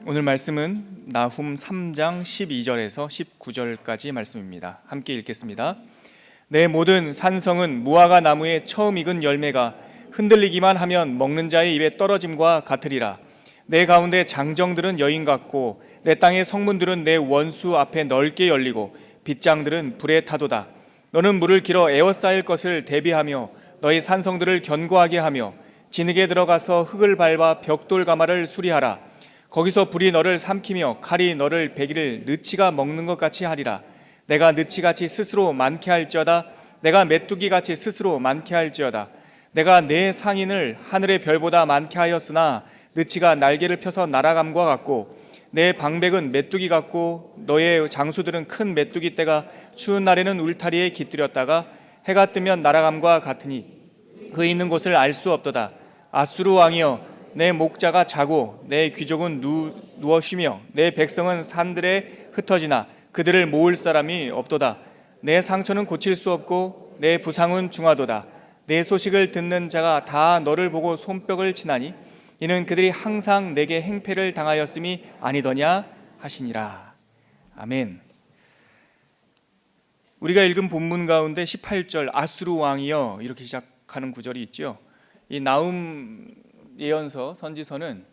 오늘 말씀은 나훔 3장 12절에서 19절까지 말씀입니다. 함께 읽겠습니다. 내 모든 산성은 무화과 나무의 처음 익은 열매가 흔들리기만 하면 먹는 자의 입에 떨어짐과 같으리라. 내 가운데 장정들은 여인 같고 내 땅의 성문들은 내 원수 앞에 넓게 열리고 빗장들은 불에 타도다. 너는 물을 길어 에워싸일 것을 대비하며 너희 산성들을 견고하게 하며 진흙에 들어가서 흙을 밟아 벽돌 가마를 수리하라. 거기서 불이 너를 삼키며 칼이 너를 베기를 느치가 먹는 것 같이 하리라. 내가 느치같이 스스로 많게 할지어다. 내가 메뚜기같이 스스로 많게 할지어다. 내가 내 상인을 하늘의 별보다 많게 하였으나 느치가 날개를 펴서 날아감과 같고 내 방백은 메뚜기 같고 너의 장수들은 큰 메뚜기 떼가 추운 날에는 울타리에 깃들였다가 해가 뜨면 날아감과 같으니 그 있는 곳을 알 수 없도다. 아수르 왕이여, 내 목자가 자고 내 귀족은 누워 쉬며 내 백성은 산들에 흩어지나 그들을 모을 사람이 없도다. 내 상처는 고칠 수 없고 내 부상은 중하도다. 내 소식을 듣는 자가 다 너를 보고 손뼉을 치나니 이는 그들이 항상 내게 행패를 당하였음이 아니더냐 하시니라. 아멘. 우리가 읽은 본문 가운데 18절 아수르 왕이여 이렇게 시작하는 구절이 있죠. 이 나훔 예언서 선지서는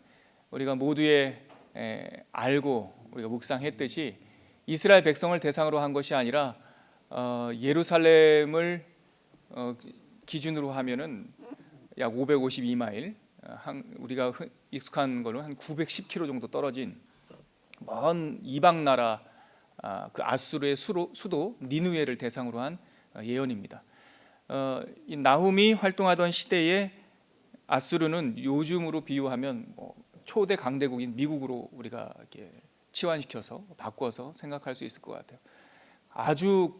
우리가 모두의 알고 우리가 묵상했듯이 이스라엘 백성을 대상으로 한 것이 아니라 예루살렘을 기준으로 하면은 약 552마일, 우리가 익숙한 걸로 한 910km 정도 떨어진 먼 이방 나라 그 아수르의 수도 니느웨를 대상으로 한 예언입니다. 이 나훔이 활동하던 시대에 아수르는 요즘으로 비유하면 초대 강대국인 미국으로 우리가 이렇게 치환시켜서 바꿔서 생각할 수 있을 것 같아요. 아주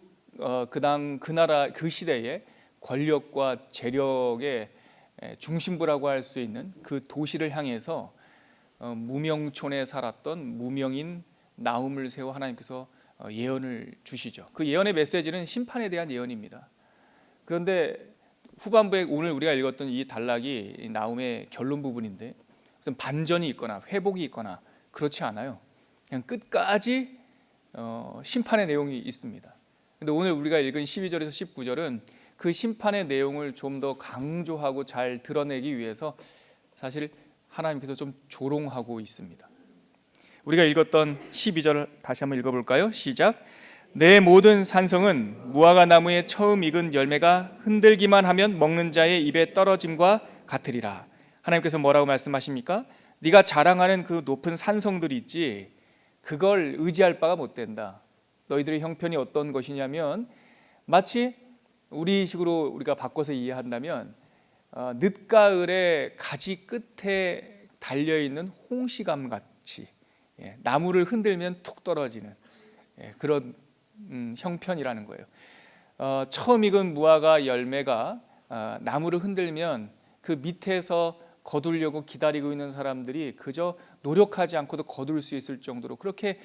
그 나라 그 시대에 권력과 재력의 중심부라고 할 수 있는 그 도시를 향해서 무명촌에 살았던 무명인 나훔을 세워 하나님께서 예언을 주시죠. 그 예언의 메시지는 심판에 대한 예언입니다. 그런데 후반부에 오늘 우리가 읽었던 이 단락이 나훔의 결론 부분인데 무슨 반전이 있거나 회복이 있거나 그렇지 않아요. 그냥 끝까지 심판의 내용이 있습니다. 그런데 오늘 우리가 읽은 12절에서 19절은 그 심판의 내용을 좀 더 강조하고 잘 드러내기 위해서 사실 하나님께서 좀 조롱하고 있습니다. 우리가 읽었던 12절 다시 한번 읽어볼까요? 시작. 내 모든 산성은 무화과 나무의 처음 익은 열매가 흔들기만 하면 먹는 자의 입에 떨어짐과 같으리라. 하나님께서 뭐라고 말씀하십니까? 네가 자랑하는 그 높은 산성들이 있지, 그걸 의지할 바가 못 된다. 너희들의 형편이 어떤 것이냐면 마치 우리식으로 우리가 바꿔서 이해한다면 늦가을에 가지 끝에 달려있는 홍시감 같이 나무를 흔들면 툭 떨어지는 그런 형편이라는 거예요. 처음 익은 무화과 열매가 나무를 흔들면 그 밑에서 거두려고 기다리고 있는 사람들이 그저 노력하지 않고도 거둘 수 있을 정도로 그렇게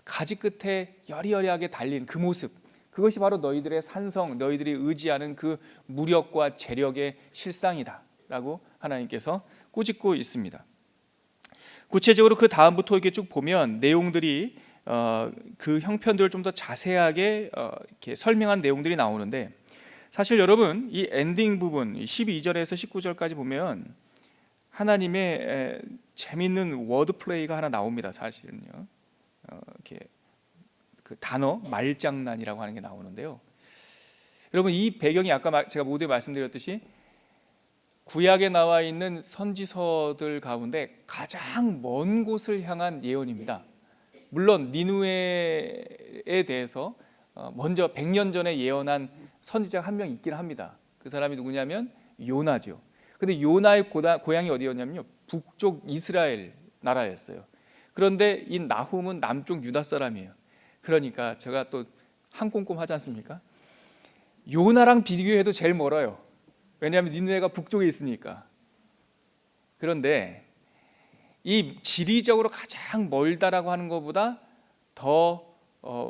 가지 끝에 여리여리하게 달린 그 모습, 그것이 바로 너희들의 산성, 너희들이 의지하는 그 무력과 재력의 실상이다 라고 하나님께서 꾸짖고 있습니다. 구체적으로 그 다음부터 이렇게 쭉 보면 내용들이 그 형편들을 좀 더 자세하게 이렇게 설명한 내용들이 나오는데, 사실 여러분 이 엔딩 부분 12절에서 19절까지 보면 하나님의 재미있는 워드 플레이가 하나 나옵니다. 사실은요, 이렇게 그 단어 말장난이라고 하는 게 나오는데요. 여러분 이 배경이 아까 제가 모두에 말씀드렸듯이 구약에 나와 있는 선지서들 가운데 가장 먼 곳을 향한 예언입니다. 물론 니느웨에 대해서 먼저 100년 전에 예언한 선지자가 한 명 있긴 합니다. 그 사람이 누구냐면 요나죠. 근데 요나의 고향이 어디였냐면요, 북쪽 이스라엘 나라였어요. 그런데 이 나훔은 남쪽 유다 사람이에요. 그러니까 제가 또 한 꼼꼼 하지 않습니까? 요나랑 비교해도 제일 멀어요. 왜냐하면 니느웨가 북쪽에 있으니까. 그런데 이 지리적으로 가장 멀다라고 하는 것보다 더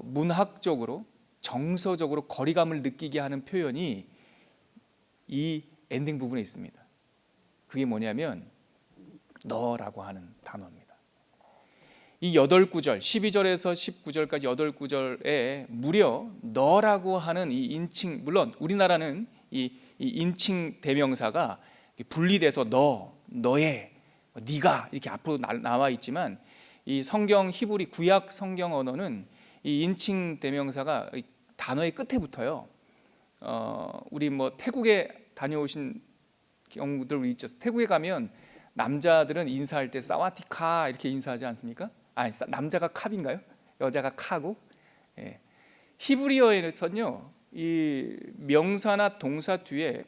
문학적으로 정서적으로 거리감을 느끼게 하는 표현이 이 엔딩 부분에 있습니다. 그게 뭐냐면 너라고 하는 단어입니다. 이 8구절 12절에서 19절까지 8구절에 무려 너라고 하는 이 인칭, 물론 우리나라는 이 인칭 대명사가 분리돼서 너, 너의, 네가 이렇게 앞으로 나와 있지만 이 성경 히브리 구약 성경 언어는 이 인칭 대명사가 단어의 끝에 붙어요. 우리 뭐 태국에 다녀오신 경우들 있죠. 태국에 가면 남자들은 인사할 때 사와디카 이렇게 인사하지 않습니까? 아니, 남자가 캅인가요? 여자가 카고? 예. 히브리어에서는요, 이 명사나 동사 뒤에,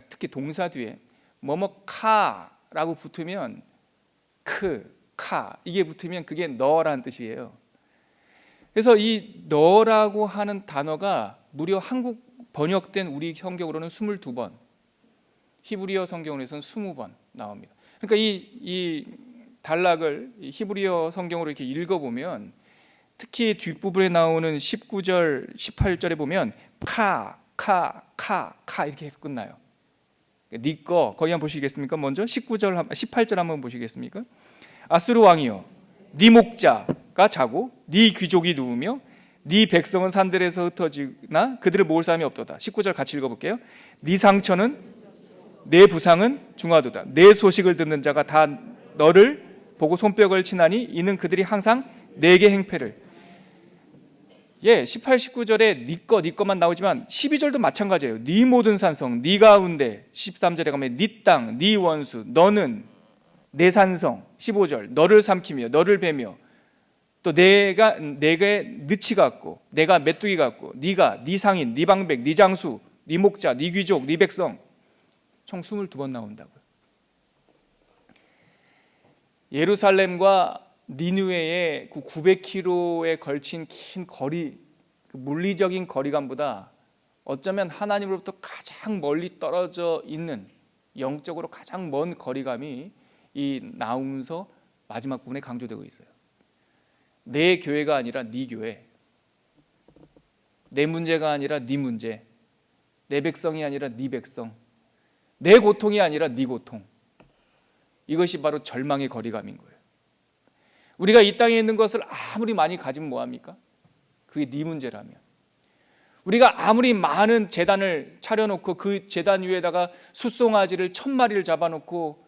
특히 동사 뒤에 뭐뭐 카라고 붙으면 카 이게 붙으면 그게 너라는 뜻이에요. 그래서 이 너라고 하는 단어가 무려 한국 번역된 우리 성경으로는 22번, 히브리어 성경으로는 20번 나옵니다. 그러니까 이 단락을 히브리어 성경으로 이렇게 읽어보면 특히 뒷부분에 나오는 19절, 18절에 보면 카 이렇게 해서 끝나요. 니꺼 거기 한번 보시겠습니까? 먼저 18절 한번 보시겠습니까? 아수르 왕이여, 네 목자가 자고 네 귀족이 누우며 네 백성은 산들에서 흩어지나 그들을 모을 사람이 없도다. 19절 같이 읽어볼게요. 네 상처는, 내 부상은 중하도다. 내 소식을 듣는 자가 다 너를 보고 손뼉을 치나니 이는 그들이 항상 내게 행패를. 18, 19절에 네 거만 나오지만 12절도 마찬가지예요. 네 모든 산성, 네 가운데. 13절에 가면 네 땅, 네 원수, 너는 내 산성. 15절 너를 삼키며 너를 베며 또 내게 느치 같고 내가 메뚜기 같고 네가 네 상인, 네 방백, 네 장수, 네 목자, 네 귀족, 네 백성. 총 22번 나온다고요. 예루살렘과 니느웨의 900km에 걸친 긴 거리, 물리적인 거리감보다 어쩌면 하나님으로부터 가장 멀리 떨어져 있는, 영적으로 가장 먼 거리감이 이 나훔서 마지막 부분에 강조되고 있어요. 내 교회가 아니라 네 교회, 내 문제가 아니라 네 문제, 내 백성이 아니라 네 백성, 내 고통이 아니라 네 고통. 이것이 바로 절망의 거리감인 거예요. 우리가 이 땅에 있는 것을 아무리 많이 가지면 뭐합니까? 그게 네 문제라면. 우리가 아무리 많은 제단을 차려놓고 그 제단 위에다가 숫송아지를 1000마리를 잡아놓고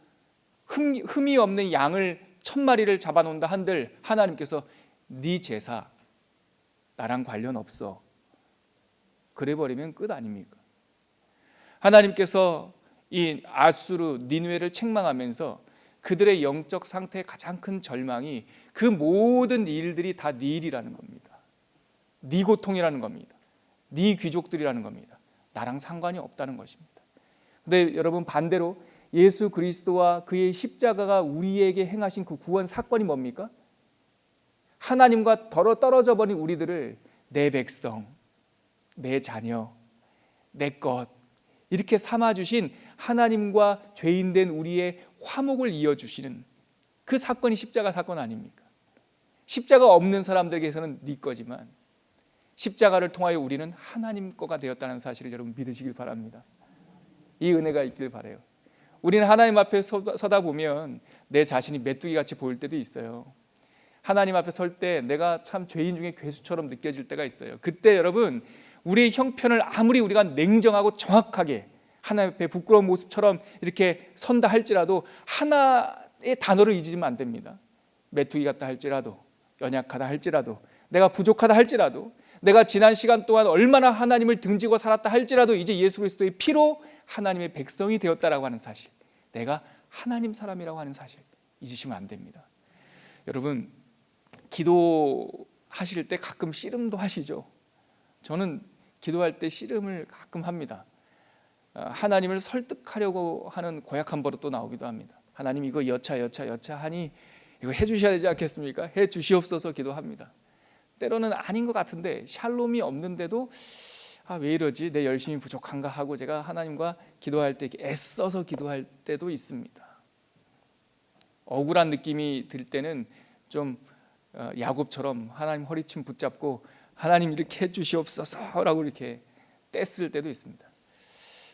흠이 없는 양을 1000마리를 잡아놓는다 한들 하나님께서 네 제사 나랑 관련 없어, 그래 버리면 끝 아닙니까? 하나님께서 이 아수르 니느웨를 책망하면서 그들의 영적 상태의 가장 큰 절망이 그 모든 일들이 다 네 일이라는 겁니다. 네 고통이라는 겁니다. 네 귀족들이라는 겁니다. 나랑 상관이 없다는 것입니다. 근데 여러분, 반대로 예수 그리스도와 그의 십자가가 우리에게 행하신 그 구원 사건이 뭡니까? 하나님과 떨어져 버린 우리들을 내 백성, 내 자녀, 내 것 이렇게 삼아주신 하나님과 죄인된 우리의 화목을 이어주시는 그 사건이 십자가 사건 아닙니까? 십자가 없는 사람들에게서는 네 거지만 십자가를 통하여 우리는 하나님 거가 되었다는 사실을 여러분 믿으시길 바랍니다. 이 은혜가 있길 바라요. 우리는 하나님 앞에 서다 보면 내 자신이 메뚜기같이 보일 때도 있어요. 하나님 앞에 설 때 내가 참 죄인 중에 괴수처럼 느껴질 때가 있어요. 그때 여러분, 우리의 형편을 아무리 우리가 냉정하고 정확하게 하나님 앞에 부끄러운 모습처럼 이렇게 선다 할지라도 하나의 단어를 잊으면 안 됩니다. 메뚜기 같다 할지라도, 연약하다 할지라도, 내가 부족하다 할지라도, 내가 지난 시간 동안 얼마나 하나님을 등지고 살았다 할지라도 이제 예수 그리스도의 피로 하나님의 백성이 되었다라고 하는 사실, 내가 하나님 사람이라고 하는 사실 잊으시면 안 됩니다. 여러분, 기도하실 때 가끔 씨름도 하시죠. 저는 기도할 때 씨름을 가끔 합니다. 하나님을 설득하려고 하는 고약한 버릇도 나오기도 합니다. 하나님 이거 여차하니 이거 해주셔야 되지 않겠습니까? 해주시옵소서 기도합니다. 때로는 아닌 것 같은데 샬롬이 없는데도 왜 이러지? 내 열심이 부족한가 하고 제가 하나님과 기도할 때 애써서 기도할 때도 있습니다. 억울한 느낌이 들 때는 좀 야곱처럼 하나님 허리춤 붙잡고 하나님 이렇게 해주시옵소서라고 이렇게 떼쓸 때도 있습니다.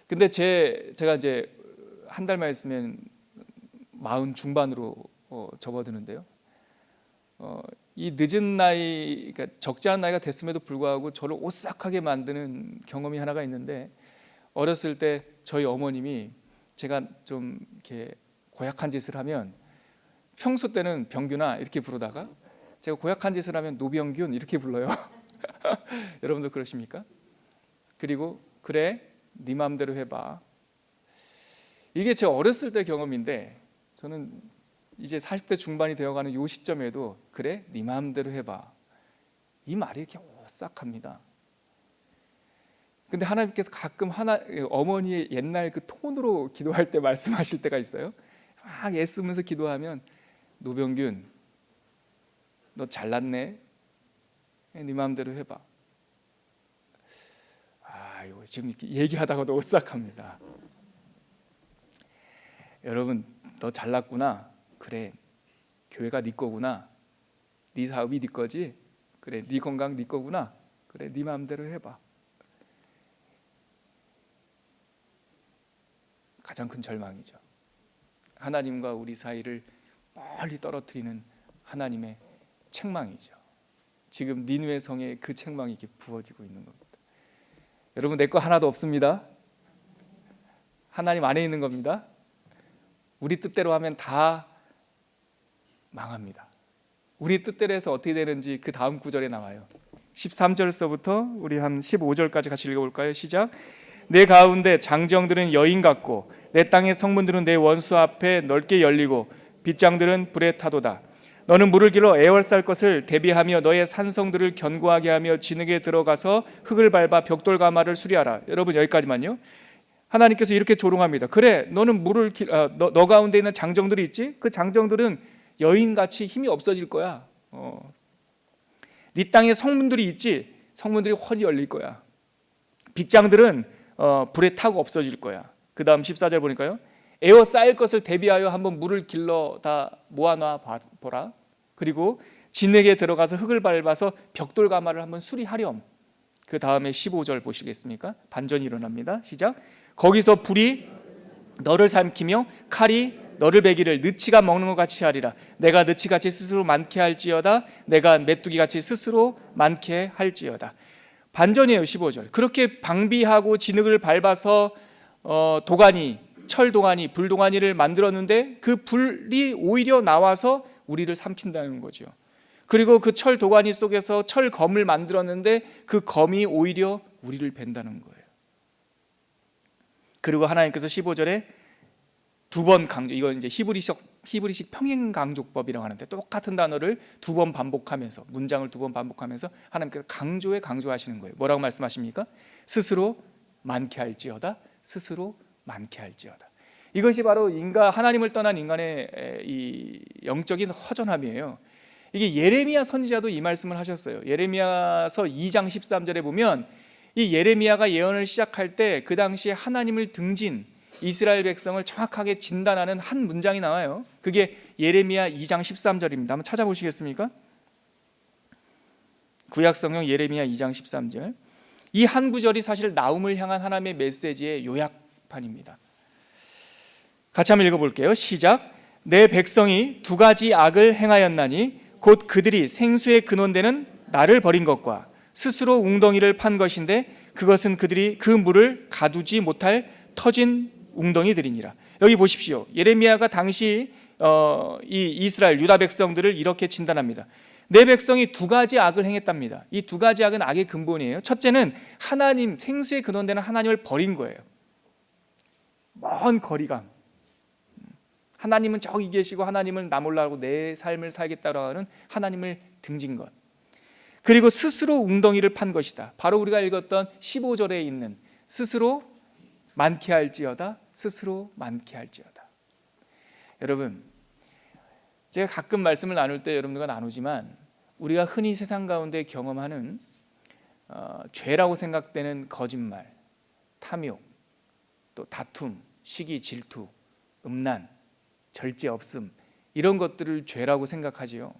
근데 제가 이제 한 달만 있으면 40 중반으로 접어드는데요. 이 늦은 나이, 그러니까 적지 않은 나이가 됐음에도 불구하고 저를 오싹하게 만드는 경험이 하나가 있는데, 어렸을 때 저희 어머님이 제가 좀 이렇게 고약한 짓을 하면, 평소 때는 병균아 이렇게 부르다가 제가 고약한 짓을 하면 노병균 이렇게 불러요. 여러분도 그러십니까? 그리고 그래 네 마음대로 해봐. 이게 제 어렸을 때 경험인데, 저는 이제 40대 중반이 되어가는 이 시점에도 그래 네 마음대로 해봐, 이 말이 이렇게 오싹합니다. 근데 하나님께서 가끔 어머니의 옛날 그 톤으로 기도할 때 말씀하실 때가 있어요. 막 애쓰면서 기도하면, 노병균 너 잘났네, 네 마음대로 해봐. 이거 지금 이렇게 얘기하다가도 오싹합니다. 여러분, 너 잘났구나. 그래, 교회가 네 거구나. 네 사업이 네 거지. 그래, 네 건강 네 거구나. 그래, 네 마음대로 해봐. 가장 큰 절망이죠. 하나님과 우리 사이를 멀리 떨어뜨리는 하나님의 책망이죠. 지금 니느웨 성에 그 책망이 이렇게 부어지고 있는 겁니다. 여러분, 내 거 하나도 없습니다. 하나님 안에 있는 겁니다. 우리 뜻대로 하면 다 망합니다. 우리 뜻대로 해서 어떻게 되는지 그 다음 구절에 나와요. 13절서부터 우리 한 15절까지 같이 읽어볼까요? 시작. 내 가운데 장정들은 여인 같고 내 땅의 성문들은 내 원수 앞에 넓게 열리고 빗장들은 불에 타도다. 너는 물을 길러 애월살 것을 대비하며 너의 산성들을 견고하게 하며 진흙에 들어가서 흙을 밟아 벽돌 가마를 수리하라. 여러분, 여기까지만요. 하나님께서 이렇게 조롱합니다. 그래, 너는 너 가운데 있는 장정들이 있지? 그 장정들은 여인같이 힘이 없어질 거야. 네 땅에 성문들이 있지? 성문들이 훤히 열릴 거야. 빗장들은 불에 타고 없어질 거야. 그 다음 14절 보니까요, 에어 쌓일 것을 대비하여 한번 물을 길러 다 모아놔 보라. 그리고 진흙에 들어가서 흙을 밟아서 벽돌 가마를 한번 수리하렴. 그 다음에 15절 보시겠습니까? 반전이 일어납니다. 시작. 거기서 불이 너를 삼키며 칼이 너를 베기를 느치가 먹는 것 같이 하리라. 내가 느치같이 스스로 많게 할지어다. 내가 메뚜기같이 스스로 많게 할지어다. 반전이에요. 15절. 그렇게 방비하고 진흙을 밟아서 도가니, 철도가니, 불도가니를 만들었는데 그 불이 오히려 나와서 우리를 삼킨다는 거죠. 그리고 그 철도가니 속에서 철검을 만들었는데 그 검이 오히려 우리를 벤다는 거예요. 그리고 하나님께서 15절에 두 번 강조, 이건 이제 히브리식 평행강조법이라고 하는데, 똑같은 단어를 두 번 반복하면서, 문장을 두 번 반복하면서 하나님께서 강조하시는 거예요. 뭐라고 말씀하십니까? 스스로 많게 할지어다. 스스로 많게 할지어다. 이것이 바로 하나님을 떠난 인간의 이 영적인 허전함이에요. 이게 예레미야 선지자도 이 말씀을 하셨어요. 예레미야서 2장 13절에 보면, 이 예레미야가 예언을 시작할 때 그 당시에 하나님을 등진 이스라엘 백성을 정확하게 진단하는 한 문장이 나와요. 그게 예레미야 2장 13절입니다. 한번 찾아보시겠습니까? 구약성경 예레미야 2장 13절. 이 한 구절이 사실 나움을 향한 하나님의 메시지의 요약판입니다. 같이 한번 읽어볼게요. 시작. 내 백성이 두 가지 악을 행하였나니 곧 그들이 생수의 근원되는 나를 버린 것과 스스로 웅덩이를 판 것인데 그것은 그들이 그 물을 가두지 못할 터진 웅덩이들이니라. 여기 보십시오. 예레미야가 당시 이 이스라엘 유다 백성들을 이렇게 진단합니다. 내 백성이 두 가지 악을 행했답니다. 이 두 가지 악은 악의 근본이에요. 첫째는 하나님, 생수의 근원되는 하나님을 버린 거예요. 먼 거리감. 하나님은 저기 계시고 하나님을 나 몰라하고 내 삶을 살겠다고 하는 하나님을 등진 것. 그리고 스스로 웅덩이를 판 것이다. 바로 우리가 읽었던 15절에 있는 스스로 많게 할지어다. 스스로 많게 할지어다. 여러분, 제가 가끔 말씀을 나눌 때 여러분들과 나누지만, 우리가 흔히 세상 가운데 경험하는 죄라고 생각되는 거짓말, 탐욕, 또 다툼, 시기, 질투, 음란, 절제 없음, 이런 것들을 죄라고 생각하지요.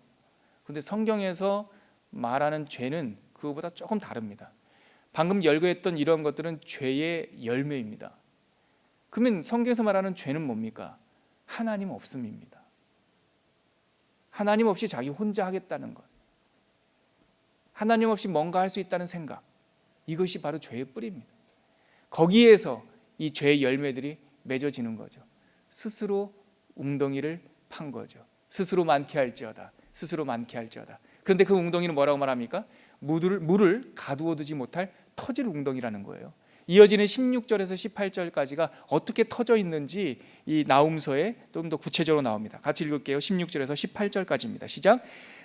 그런데 성경에서 말하는 죄는 그거보다 조금 다릅니다. 방금 열거했던 이런 것들은 죄의 열매입니다. 그러면 성경에서 말하는 죄는 뭡니까? 하나님 없음입니다. 하나님 없이 자기 혼자 하겠다는 것, 하나님 없이 뭔가 할 수 있다는 생각, 이것이 바로 죄의 뿌리입니다. 거기에서 이 죄의 열매들이 맺어지는 거죠. 스스로 웅덩이를 판 거죠. 스스로 많게 할지어다. 스스로 많게 할지어다. 그런데 그 웅덩이는 뭐라고 말합니까? 물을 가두어 두지 못할 터질 웅덩이라는 거예요. 이어지는 16절에서 18절까지가 어떻게 터져 있는지 이 나훔서에 좀 더 구체적으로 나옵니다. 같이 읽을게요. 16절에서 18절까지입니다. 시작.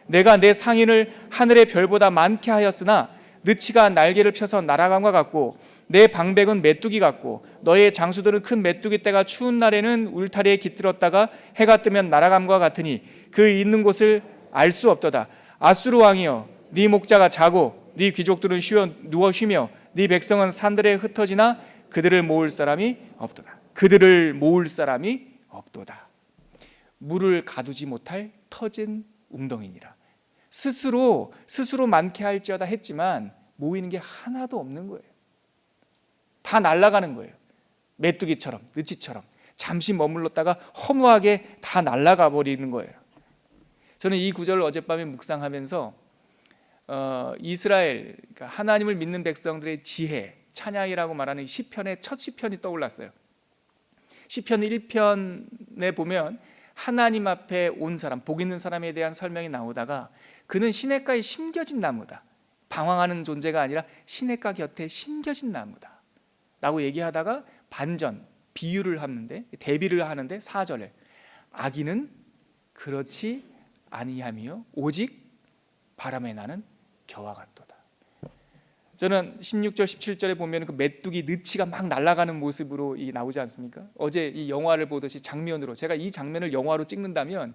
내가 내 상인을 하늘의 별보다 많게 하였으나 느치가 날개를 펴서 날아감과 같고 내 방백은 메뚜기 같고 너의 장수들은 큰 메뚜기 떼가 추운 날에는 울타리에 깃들었다가 해가 뜨면 날아감과 같으니 그 있는 곳을 알 수 없도다. 아수르 왕이여, 네 목자가 자고 네 귀족들은 누워 쉬며 네 백성은 산들에 흩어지나 그들을 모을 사람이 없도다. 그들을 모을 사람이 없도다. 물을 가두지 못할 터진 웅덩이니라. 스스로 많게 할지어다 했지만 모이는 게 하나도 없는 거예요. 다 날아가는 거예요. 메뚜기처럼, 느치처럼 잠시 머물렀다가 허무하게 다 날아가 버리는 거예요. 저는 이 구절을 어젯밤에 묵상하면서 이스라엘, 그러니까 하나님을 믿는 백성들의 지혜, 찬양이라고 말하는 시편의 첫 시편이 떠올랐어요. 시편 1편에 보면 하나님 앞에 온 사람, 복 있는 사람에 대한 설명이 나오다가 그는 시냇가에 심겨진 나무다. 방황하는 존재가 아니라 시냇가 곁에 심겨진 나무다 라고 얘기하다가 반전, 비유를 하는데, 대비를 하는데 4절에 악인은 그렇지 아니하며 오직 바람에 나는 겨와 같도다. 저는 16절 17절에 보면 그 메뚜기 느치가 막 날아가는 모습으로 나오지 않습니까? 어제 이 영화를 보듯이 장면으로, 제가 이 장면을 영화로 찍는다면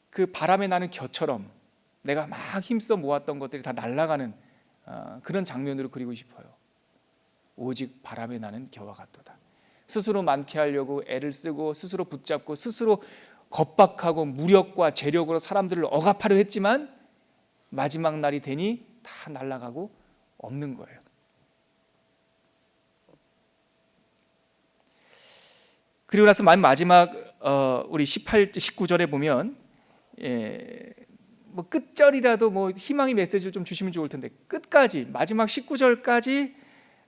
그 바람에 나는 겨처럼 내가 막 힘써 모았던 것들이 다 날아가는 그런 장면으로 그리고 싶어요. 오직 바람에 나는 겨와 같도다. 스스로 많게 하려고 애를 쓰고 스스로 붙잡고 스스로 겁박하고 무력과 재력으로 사람들을 억압하려 했지만 마지막 날이 되니 다 날아가고 없는 거예요. 그리고 나서 마지막 우리 19절에 보면 뭐 끝절이라도 뭐 희망의 메시지를 좀 주시면 좋을 텐데 끝까지 마지막 19절까지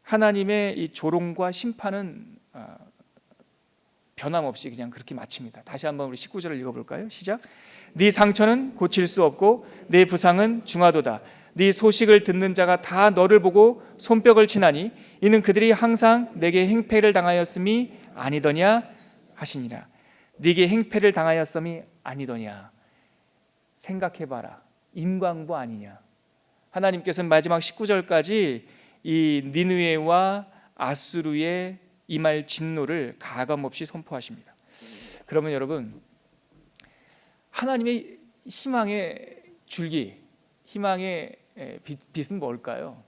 하나님의 이 조롱과 심판은 변함없이 그냥 그렇게 마칩니다. 다시 한번 우리 19절을 읽어볼까요? 시작. 네 상처는 고칠 수 없고 네 부상은 중하도다. 네 소식을 듣는 자가 다 너를 보고 손뼉을 치나니 이는 그들이 항상 내게 행패를 당하였음이 아니더냐 하시니라. 네게 행패를 당하였음이 아니더냐. 생각해봐라. 인광부 아니냐. 하나님께서는 마지막 19절까지 이 니느웨와 아수르의 임할 진노를 가감없이 선포하십니다. 그러면 여러분, 하나님의 희망의 줄기, 희망의 빛은 뭘까요?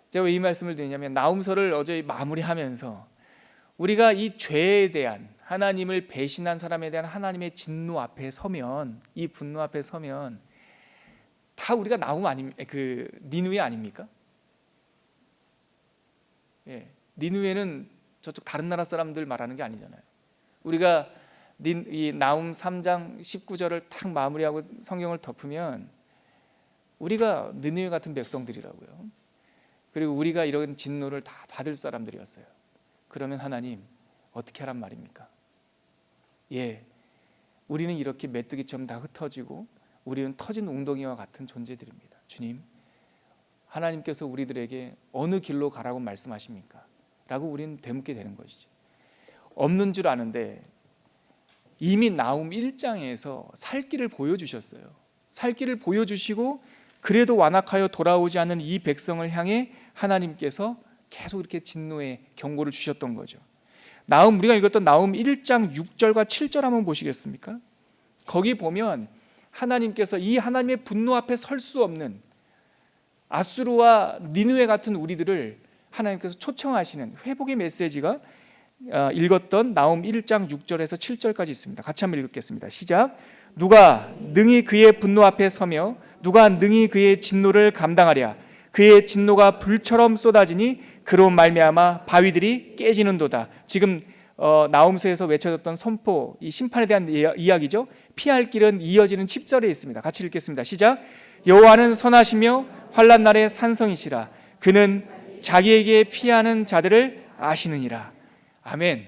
제가 왜 이 말씀을 드리냐면 나훔서를 어제 마무리하면서 우리가 이 죄에 대한, 하나님을 배신한 사람에 대한 하나님의 진노 앞에 서면, 이 분노 앞에 서면 다 우리가 니느웨 아닙니까? 예, 니느웨는 저쪽 다른 나라 사람들 말하는 게 아니잖아요. 우리가 이 나훔 3장 19절을 탁 마무리하고 성경을 덮으면 우리가 니느웨 같은 백성들이라고요. 그리고 우리가 이런 진노를 다 받을 사람들이었어요. 그러면 하나님 어떻게 하란 말입니까? 예, 우리는 이렇게 메뚜기처럼 다 흩어지고 우리는 터진 웅덩이와 같은 존재들입니다. 주님, 하나님께서 우리들에게 어느 길로 가라고 말씀하십니까? 라고 우리는 되묻게 되는 것이죠. 없는 줄 아는데 이미 나훔 1장에서 살 길을 보여주셨어요. 살 길을 보여주시고 그래도 완악하여 돌아오지 않는 이 백성을 향해 하나님께서 계속 이렇게 진노의 경고를 주셨던 거죠. 우리가 읽었던 나훔 1장 6절과 7절 한번 보시겠습니까? 거기 보면 하나님께서 이 하나님의 분노 앞에 설 수 없는 아수르와 니느웨 같은 우리들을 하나님께서 초청하시는 회복의 메시지가 읽었던 나훔 1장 6절에서 7절까지 있습니다. 같이 한번 읽겠습니다. 시작. 누가 능히 그의 분노 앞에 서며 누가 능히 그의 진노를 감당하랴. 그의 진노가 불처럼 쏟아지니 그로 말미암아 바위들이 깨지는도다. 지금 나홈서에서 외쳐졌던 선포, 이 심판에 대한 이야기죠. 피할 길은 이어지는 10절에 있습니다. 같이 읽겠습니다. 시작. 여호와는 선하시며 환난 날에 산성이시라. 그는 자기에게 피하는 자들을 아시느니라. 아멘.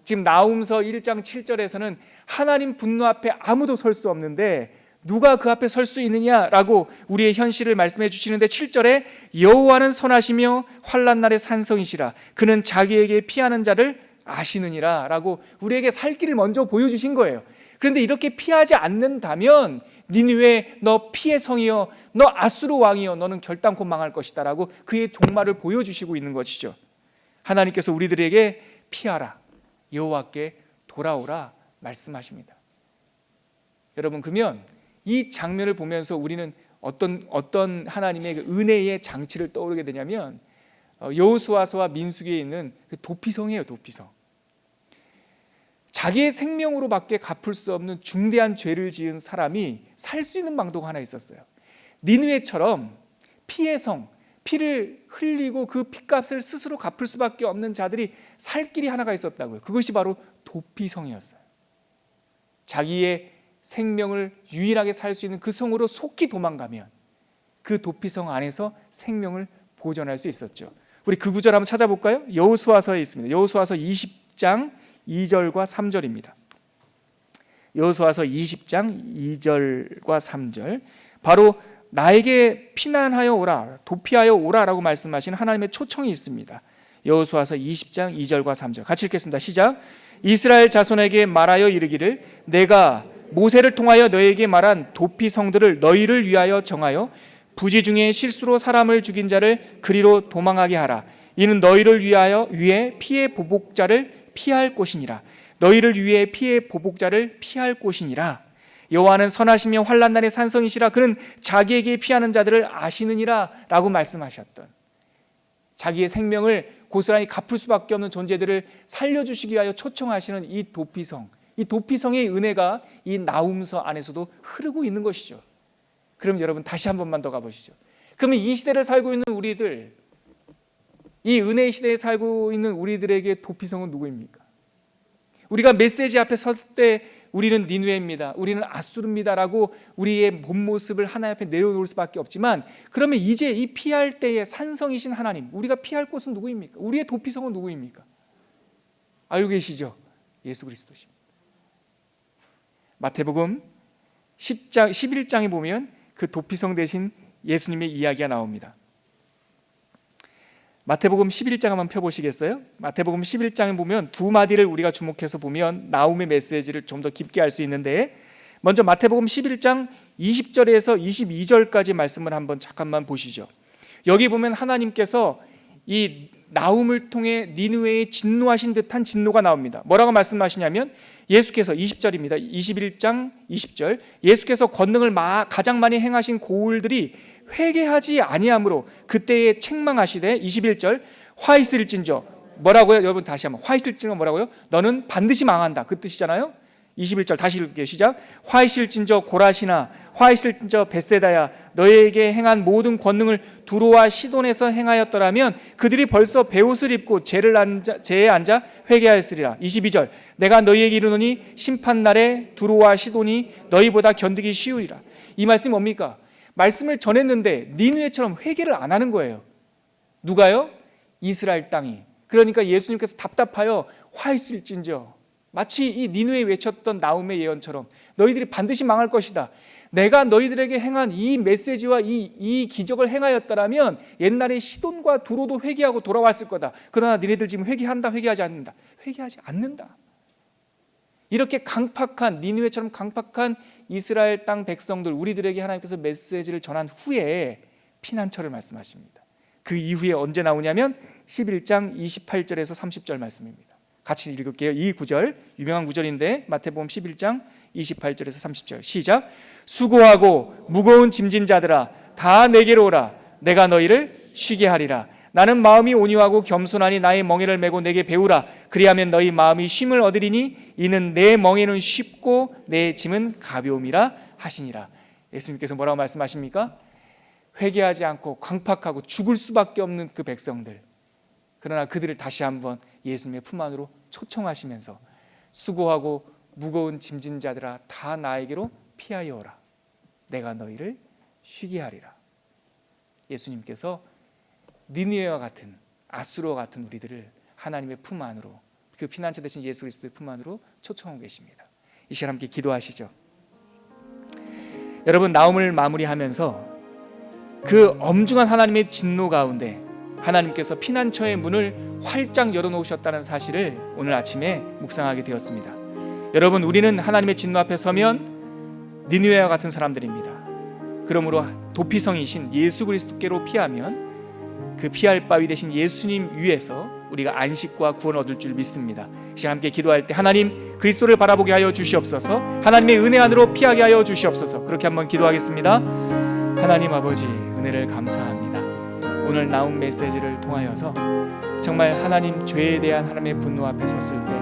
지금 나홈서 1장 7절에서는 하나님 분노 앞에 아무도 설 수 없는데 누가 그 앞에 설 수 있느냐라고 우리의 현실을 말씀해 주시는데, 7절에 여호와는 선하시며 환난 날에 산성이시라. 그는 자기에게 피하는 자를 아시느니라 라고 우리에게 살 길을 먼저 보여주신 거예요. 그런데 이렇게 피하지 않는다면 니느웨 너 피의 성이여, 너 아수르 왕이여, 너는 결단코 망할 것이다 라고 그의 종말을 보여주시고 있는 것이죠. 하나님께서 우리들에게 피하라, 여호와께 돌아오라 말씀하십니다. 여러분, 그러면 이 장면을 보면서 우리는 어떤 하나님의 그 은혜의 장치를 떠오르게 되냐면 여호수아서와 민수기에 있는 그 도피성이에요. 도피성. 자기의 생명으로밖에 갚을 수 없는 중대한 죄를 지은 사람이 살 수 있는 방도가 하나 있었어요. 니느웨처럼 피의 성, 피를 흘리고 그 핏값을 스스로 갚을 수밖에 없는 자들이 살 길이 하나가 있었다고요. 그것이 바로 도피성이었어요. 자기의 생명을 유일하게 살 수 있는 그 성으로 속히 도망가면 그 도피성 안에서 생명을 보존할 수 있었죠. 우리 그 구절 한번 찾아볼까요? 여호수아서에 있습니다. 여호수아서 20장 2절과 3절입니다. 여호수아서 20장 2절과 3절. 바로 나에게 피난하여 오라, 도피하여 오라라고 말씀하신 하나님의 초청이 있습니다. 여호수아서 20장 2절과 3절 같이 읽겠습니다. 시작. 이스라엘 자손에게 말하여 이르기를 내가 모세를 통하여 너에게 말한 도피 성들을 너희를 위하여 정하여 부지 중에 실수로 사람을 죽인 자를 그리로 도망하게 하라. 이는 너희를 위해 피의 보복자를 피할 곳이니라. 너희를 위해 피의 보복자를 피할 곳이니라. 여호와는 선하시며 환난 날의 산성이시라. 그는 자기에게 피하는 자들을 아시느니라 라고 말씀하셨던, 자기의 생명을 고스란히 갚을 수밖에 없는 존재들을 살려주시기 위하여 초청하시는 이 도피성, 이 도피성의 은혜가 이 나홈서 안에서도 흐르고 있는 것이죠. 그럼 여러분 다시 한 번만 더 가보시죠. 그러면 이 시대를 살고 있는 우리들, 이 은혜의 시대에 살고 있는 우리들에게 도피성은 누구입니까? 우리가 메시지 앞에 설 때 우리는 니느웨입니다, 우리는 아수르입니다 라고 우리의 본 모습을 하나님 앞에 내려놓을 수밖에 없지만, 그러면 이제 이 피할 때의 산성이신 하나님, 우리가 피할 곳은 누구입니까? 우리의 도피성은 누구입니까? 알고 계시죠? 예수 그리스도십니다. 마태복음 10장, 11장에 보면 그 도피성 대신 예수님의 이야기가 나옵니다. 마태복음 11장 한번 펴보시겠어요? 마태복음 11장에 보면 두 마디를 우리가 주목해서 보면 나홈의 메시지를 좀 더 깊게 알 수 있는데, 먼저 마태복음 11장 20절에서 22절까지 말씀을 한번 잠깐만 보시죠. 여기 보면 하나님께서 이 나홈을 통해 니느웨에 진노하신 듯한 진노가 나옵니다. 뭐라고 말씀하시냐면, 예수께서 20절입니다. 21장 20절, 예수께서 권능을 가장 많이 행하신 고울들이 회개하지 아니함으로 그때에 책망하시되, 21절, 화 있을진저, 뭐라고요? 여러분 다시 한번, 화 있을진저 뭐라고요? 너는 반드시 망한다, 그 뜻이잖아요. 21절 다시 읽을게요. 시작. 화 있을진저 고라시나, 화 있을진저 벳세다야, 너희에게 행한 모든 권능을 두로와 시돈에서 행하였더라면 그들이 벌써 베옷을 입고 제에 앉아 회개하였으리라. 22절, 내가 너희에게 이르노니 심판날에 두로와 시돈이 너희보다 견디기 쉬우리라. 이 말씀이 뭡니까? 말씀을 전했는데 니느웨처럼 회개를 안 하는 거예요. 누가요? 이스라엘 땅이. 그러니까 예수님께서 답답하여 화 있을진저, 마치 이 니느웨에 외쳤던 나홈의 예언처럼 너희들이 반드시 망할 것이다, 내가 너희들에게 행한 이 메시지와 이 기적을 행하였더라면 옛날에 시돈과 두로도 회개하고 돌아왔을 거다. 그러나 니네들 지금 회개한다, 회개하지 않는다. 회개하지 않는다. 이렇게 강팍한, 니느웨처럼 강팍한 이스라엘 땅 백성들, 우리들에게 하나님께서 메시지를 전한 후에 피난처를 말씀하십니다. 그 이후에 언제 나오냐면 11장 28절에서 30절 말씀입니다. 같이 읽을게요. 이 구절 유명한 구절인데, 마태복음 11장 28절에서 30절 시작. 수고하고 무거운 짐진 자들아 다 내게로 오라. 내가 너희를 쉬게 하리라. 나는 마음이 온유하고 겸손하니 나의 멍에를 메고 내게 배우라. 그리하면 너희 마음이 쉼을 얻으리니 이는 내 멍에는 쉽고 내 짐은 가벼움이라 하시니라. 예수님께서 뭐라고 말씀하십니까? 회개하지 않고 광팍하고 죽을 수밖에 없는 그 백성들, 그러나 그들을 다시 한번 예수님의 품 안으로 초청하시면서 수고하고 무거운 짐진 자들아 다 나에게로 피하여 오라. 내가 너희를 쉬게 하리라. 예수님께서 니느웨와 같은 아수르와 같은 우리들을 하나님의 품 안으로, 그 피난처 되신 예수 그리스도의 품 안으로 초청하고 계십니다. 이 시간 함께 기도하시죠. 여러분, 나움을 마무리하면서 그 엄중한 하나님의 진노 가운데 하나님께서 피난처의 문을 활짝 열어놓으셨다는 사실을 오늘 아침에 묵상하게 되었습니다. 여러분, 우리는 하나님의 진노 앞에 서면 니느웨와 같은 사람들입니다. 그러므로 도피성이신 예수 그리스도께로 피하면 그 피할 바위 되신 예수님 위에서 우리가 안식과 구원 얻을 줄 믿습니다. 이제 함께 기도할 때 하나님 그리스도를 바라보게 하여 주시옵소서. 하나님의 은혜 안으로 피하게 하여 주시옵소서. 그렇게 한번 기도하겠습니다. 하나님 아버지, 은혜를 감사합니다. 오늘 나온 메시지를 통하여서 정말 하나님 죄에 대한 하나님의 분노 앞에 섰을 때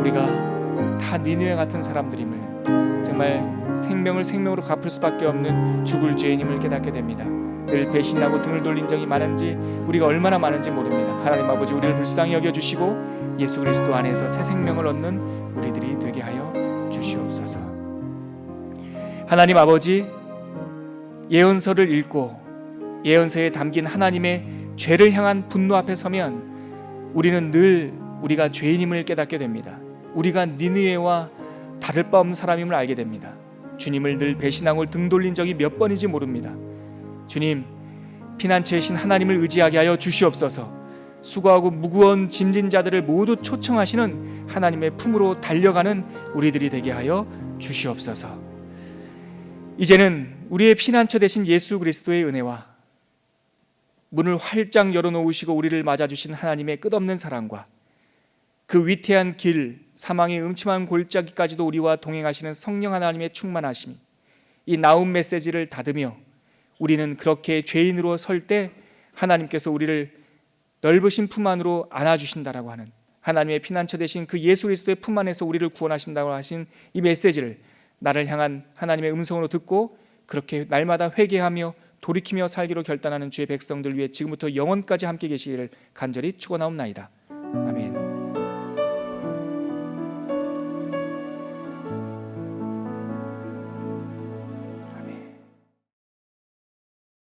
우리가 다 니느웨 같은 사람들임을, 정말 생명을 생명으로 갚을 수밖에 없는 죽을 죄인임을 깨닫게 됩니다. 늘 배신하고 등을 돌린 적이 많은지, 우리가 얼마나 많은지 모릅니다. 하나님 아버지, 우리를 불쌍히 여겨주시고 예수 그리스도 안에서 새 생명을 얻는 우리들이 되게 하여 주시옵소서. 하나님 아버지, 예언서를 읽고 예언서에 담긴 하나님의 죄를 향한 분노 앞에 서면 우리는 늘 우리가 죄인임을 깨닫게 됩니다. 우리가 니느웨와 다를 바 없는 사람임을 알게 됩니다. 주님을 늘 배신하고 등 돌린 적이 몇 번인지 모릅니다. 주님, 피난처이신 하나님을 의지하게 하여 주시옵소서. 수고하고 무거운 짐진 자들을 모두 초청하시는 하나님의 품으로 달려가는 우리들이 되게 하여 주시옵소서. 이제는 우리의 피난처 되신 예수 그리스도의 은혜와 문을 활짝 열어놓으시고 우리를 맞아주신 하나님의 끝없는 사랑과 그 위태한 길, 사망의 음침한 골짜기까지도 우리와 동행하시는 성령 하나님의 충만하심이 이 나움 메시지를 닫으며 우리는 그렇게 죄인으로 설 때 하나님께서 우리를 넓으신 품 안으로 안아주신다라고 하는 하나님의 피난처 되신 그 예수 그리스도의 품 안에서 우리를 구원하신다고 하신 이 메시지를 나를 향한 하나님의 음성으로 듣고 그렇게 날마다 회개하며 돌이키며 살기로 결단하는 주의 백성들 위해 지금부터 영원까지 함께 계시기를 간절히 축원하옵나이다. 아멘.